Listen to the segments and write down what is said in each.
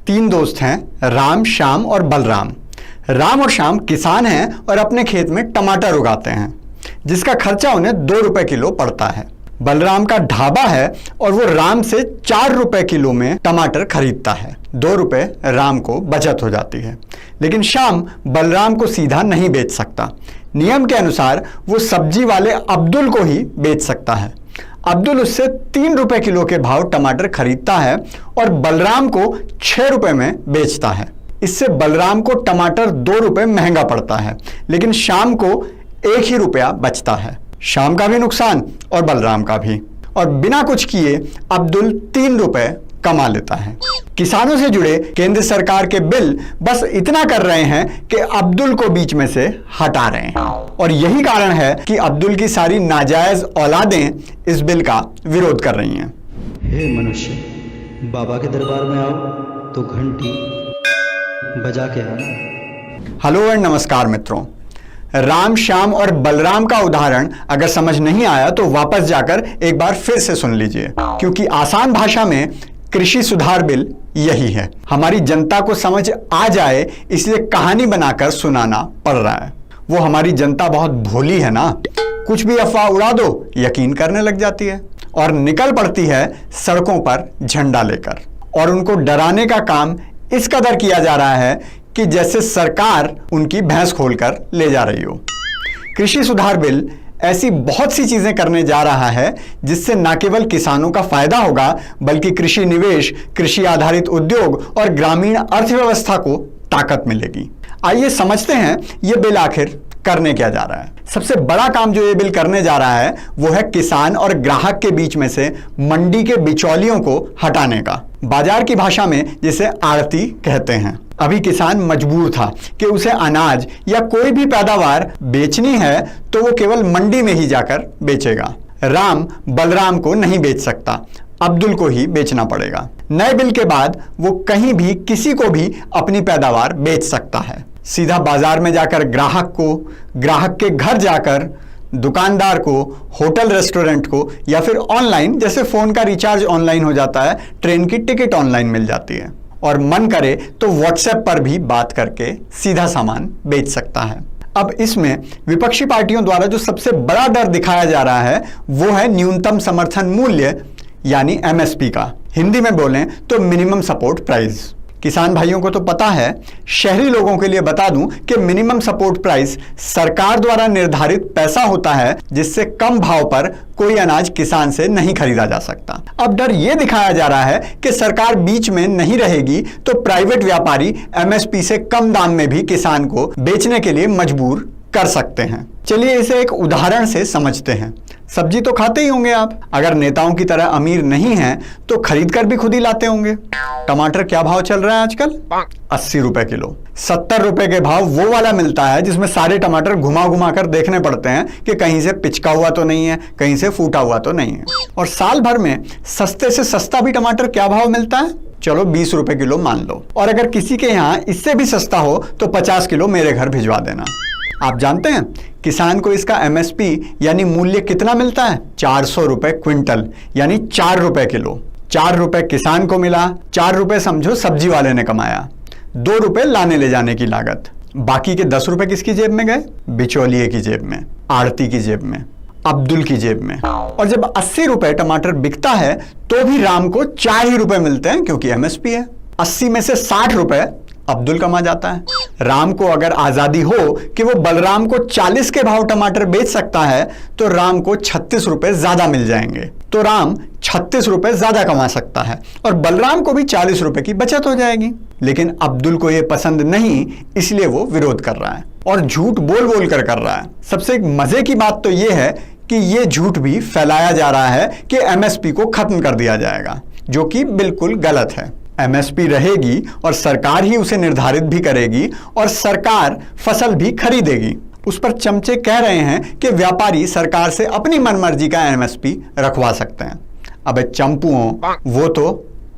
तीन दोस्त हैं, राम, श्याम और बलराम। राम और श्याम किसान हैं और अपने खेत में टमाटर उगाते हैं, जिसका खर्चा उन्हें 2 रुपए किलो पड़ता है। बलराम का ढाबा है और वो राम से 4 रुपए किलो में टमाटर खरीदता है। 2 रुपए राम को बचत हो जाती है। लेकिन श्याम बलराम को सीधा नहीं बेच सकता। नियम के अनुसार वो सब्जी वाले अब्दुल को ही बेच सकता है। अब्दुल उससे 3 रुपए किलो के भाव टमाटर खरीदता है और बलराम को 6 रुपए में बेचता है। इससे बलराम को टमाटर 2 रुपए महंगा पड़ता है, लेकिन श्याम को 1 ही रुपया बचता है। श्याम का भी नुकसान और बलराम का भी। और बिना कुछ किए अब्दुल 3 रुपए कमा लेता है। किसानों से जुड़े केंद्र सरकार के बिल बस इतना कर रहे हैं कि अब्दुल को बीच में से हटा रहे हैं। और यही कारण है कि अब्दुल की सारी नाजायज औलादें इस बिल का विरोध कर रही हैं। हे मनुष्य, बाबा के दरबार में आओ तो घंटी बजा के आना। हेलो एंड नमस्कार मित्रों। राम, श्याम और बलराम का उदाहरण अगर समझ नहीं आया तो वापस जाकर एक बार फिर से सुन लीजिए, क्योंकि आसान भाषा में कृषि सुधार बिल यही है। हमारी जनता को समझ आ जाए इसलिए कहानी बनाकर सुनाना पड़ रहा है। वो हमारी जनता बहुत भोली है ना, कुछ भी अफवाह उड़ा दो यकीन करने लग जाती है और निकल पड़ती है सड़कों पर झंडा लेकर। और उनको डराने का काम इस कदर किया जा रहा है कि जैसे सरकार उनकी भैंस खोलकर ले जा रही हो। कृषि सुधार बिल ऐसी बहुत सी चीजें करने जा रहा है जिससे न केवल किसानों का फायदा होगा, बल्कि कृषि निवेश, कृषि आधारित उद्योग और ग्रामीण अर्थव्यवस्था को ताकत मिलेगी। आइए समझते हैं ये बिल आखिर करने क्या जा रहा है। सबसे बड़ा काम जो ये बिल करने जा रहा है वो है किसान और ग्राहक के बीच में से मंडी के बिचौलियों को हटाने का। बाजार की भाषा में जिसे आड़ती कहते हैं। अभी किसान मजबूर था कि उसे अनाज या कोई भी पैदावार बेचनी है तो वो केवल मंडी में ही जाकर बेचेगा। राम बलराम को नहीं बेच सकता, अब्दुल को ही बेचना पड़ेगा। नए बिल के बाद वो कहीं भी किसी को भी अपनी पैदावार बेच सकता है। सीधा बाजार में जाकर ग्राहक को, ग्राहक के घर जाकर दुकानदार को, होटल रेस्टोरेंट को, या फिर ऑनलाइन, जैसे फोन का रिचार्ज ऑनलाइन हो जाता है, ट्रेन की टिकट ऑनलाइन मिल जाती है, और मन करे तो व्हाट्सएप पर भी बात करके सीधा सामान बेच सकता है। अब इसमें विपक्षी पार्टियों द्वारा जो सबसे बड़ा डर दिखाया जा रहा है वो है न्यूनतम समर्थन मूल्य यानी एमएसपी का। हिंदी में बोलें तो मिनिमम सपोर्ट प्राइस। किसान भाइयों को तो पता है, शहरी लोगों के लिए बता दूं कि मिनिमम सपोर्ट प्राइस सरकार द्वारा निर्धारित पैसा होता है जिससे कम भाव पर कोई अनाज किसान से नहीं खरीदा जा सकता। अब डर यह दिखाया जा रहा है कि सरकार बीच में नहीं रहेगी तो प्राइवेट व्यापारी एमएसपी से कम दाम में भी किसान को बेचने के लिए मजबूर कर सकते हैं। चलिए इसे एक उदाहरण से समझते हैं। सब्जी तो खाते ही होंगे आप, अगर नेताओं की तरह अमीर नहीं हैं तो खरीद कर भी खुद ही लाते होंगे। टमाटर क्या भाव चल रहा है आजकल? 80 रुपए किलो। 70 रुपए के भाव वो वाला मिलता है जिसमें सारे टमाटर घुमा घुमा कर देखने पड़ते हैं कि कहीं से पिचका हुआ तो नहीं है, कहीं से फूटा हुआ तो नहीं है। और साल भर में सस्ते से सस्ता भी टमाटर क्या भाव मिलता है? चलो 20 रुपए किलो मान लो। और अगर किसी के यहाँ इससे भी सस्ता हो तो 50 किलो मेरे घर भिजवा देना। आप जानते हैं किसान को इसका एमएसपी यानी मूल्य कितना मिलता है? 400 रुपए क्विंटल, यानी 4 रुपए किलो। 4 रुपए किसान को मिला, 4 रुपए समझो सब्जी वाले ने कमाया, 2 रुपए लाने ले जाने की लागत। बाकी के 10 रुपए किसकी जेब में गए? बिचौलिए की जेब में, आड़ती की जेब में, अब्दुल की जेब में। और जब 80 रुपए टमाटर बिकता है तो भी राम को 4 ही रुपए मिलते हैं क्योंकि एमएसपी है। 80 में से 60 रुपए अब्दुल कमा जाता है। राम को अगर आजादी हो कि वो बलराम को 40 के भाव टमाटर बेच सकता है तो राम को 36 रुपए ज्यादा मिल जाएंगे, तो राम 36 रुपए ज्यादा कमा सकता है और बलराम को भी 40 रुपए की बचत हो जाएगी। लेकिन अब्दुल को यह पसंद नहीं, इसलिए वो विरोध कर रहा है और झूठ बोल बोल कर रहा है। सबसे एक मजे की बात तो यह है कि यह झूठ भी फैलाया जा रहा है कि एमएसपी को खत्म कर दिया जाएगा, जो कि बिल्कुल गलत है। एमएसपी रहेगी और सरकार ही उसे निर्धारित भी करेगी और सरकार फसल भी खरीदेगी। उस पर चमचे कह रहे हैं कि व्यापारी सरकार से अपनी मनमर्जी का एमएसपी रखवा सकते हैं। अबे चंपुओं, वो तो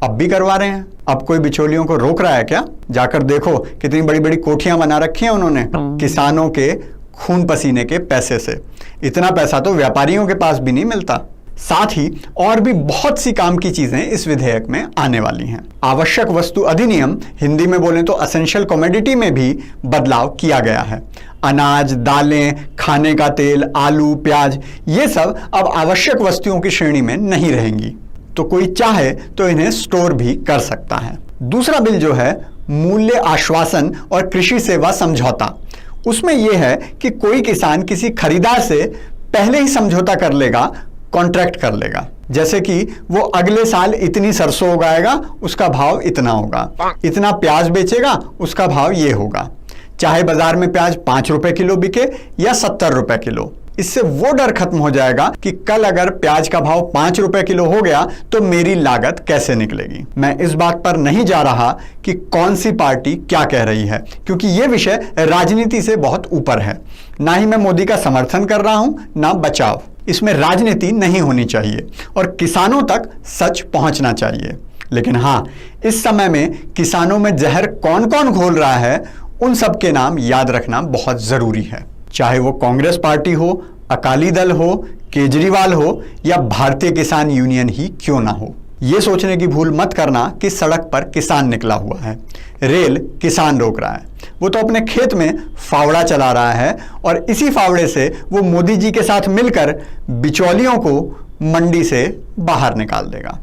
अब भी करवा रहे हैं। अब कोई बिचौलियों को रोक रहा है क्या? जाकर देखो कितनी बड़ी बड़ी कोठियां बना रखी हैं उन्होंने किसानों के खून पसीने के पैसे से। इतना पैसा तो व्यापारियों के पास भी नहीं मिलता। साथ ही और भी बहुत सी काम की चीजें इस विधेयक में आने वाली हैं। आवश्यक वस्तु अधिनियम, हिंदी में बोलें तो असेंशियल कमोडिटी, में भी बदलाव किया गया है। अनाज, दालें, खाने का तेल, आलू, प्याज, ये सब अब आवश्यक वस्तुओं की श्रेणी में नहीं रहेंगी, तो कोई चाहे तो इन्हें स्टोर भी कर सकता है। दूसरा बिल जो है मूल्य आश्वासन और कृषि सेवा समझौता, उसमें यह है कि कोई किसान किसी खरीदार से पहले ही समझौता कर लेगा, कॉन्ट्रैक्ट कर लेगा, जैसे कि वो अगले साल इतनी सरसों उगाएगा, उसका भाव इतना होगा, इतना प्याज बेचेगा, उसका भाव ये होगा, चाहे बाजार में प्याज 5 रुपए किलो बिके या 70 रुपए किलो। इससे वो डर खत्म हो जाएगा कि कल अगर प्याज का भाव 5 रुपए किलो हो गया तो मेरी लागत कैसे निकलेगी। मैं इस बात पर नहीं जा रहा कि कौन सी पार्टी क्या कह रही है, क्योंकि यह विषय राजनीति से बहुत ऊपर है। ना ही मैं मोदी का समर्थन कर रहा हूं, ना बचाव। इसमें राजनीति नहीं होनी चाहिए और किसानों तक सच पहुंचना चाहिए। लेकिन हां, इस समय में किसानों में जहर कौन कौन घोल रहा है, उन सब के नाम याद रखना बहुत जरूरी है। चाहे वो कांग्रेस पार्टी हो, अकाली दल हो, केजरीवाल हो या भारतीय किसान यूनियन ही क्यों ना हो। यह सोचने की भूल मत करना कि सड़क पर किसान निकला हुआ है, रेल किसान रोक रहा है। वो तो अपने खेत में फावड़ा चला रहा है और इसी फावड़े से वो मोदी जी के साथ मिलकर बिचौलियों को मंडी से बाहर निकाल देगा।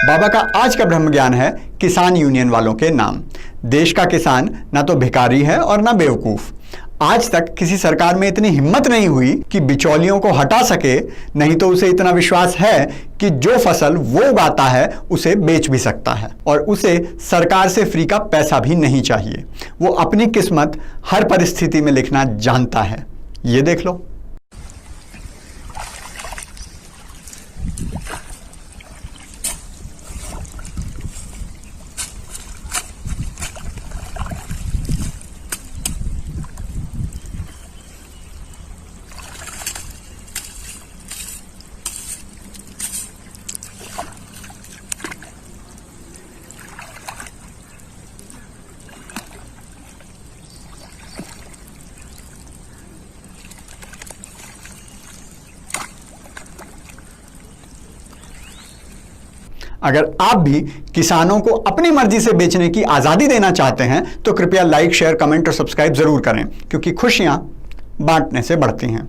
बाबा का आज का ब्रह्म ज्ञान है किसान यूनियन वालों के नाम। देश का किसान ना तो भिखारी है और ना बेवकूफ। आज तक किसी सरकार में इतनी हिम्मत नहीं हुई कि बिचौलियों को हटा सके, नहीं तो उसे इतना विश्वास है कि जो फसल वो उगाता है उसे बेच भी सकता है और उसे सरकार से फ्री का पैसा भी नहीं चाहिए। वो अपनी किस्मत हर परिस्थिति में लिखना जानता है। ये देख लो। अगर आप भी किसानों को अपनी मर्जी से बेचने की आज़ादी देना चाहते हैं तो कृपया लाइक, शेयर, कमेंट और सब्सक्राइब जरूर करें, क्योंकि खुशियां बांटने से बढ़ती हैं।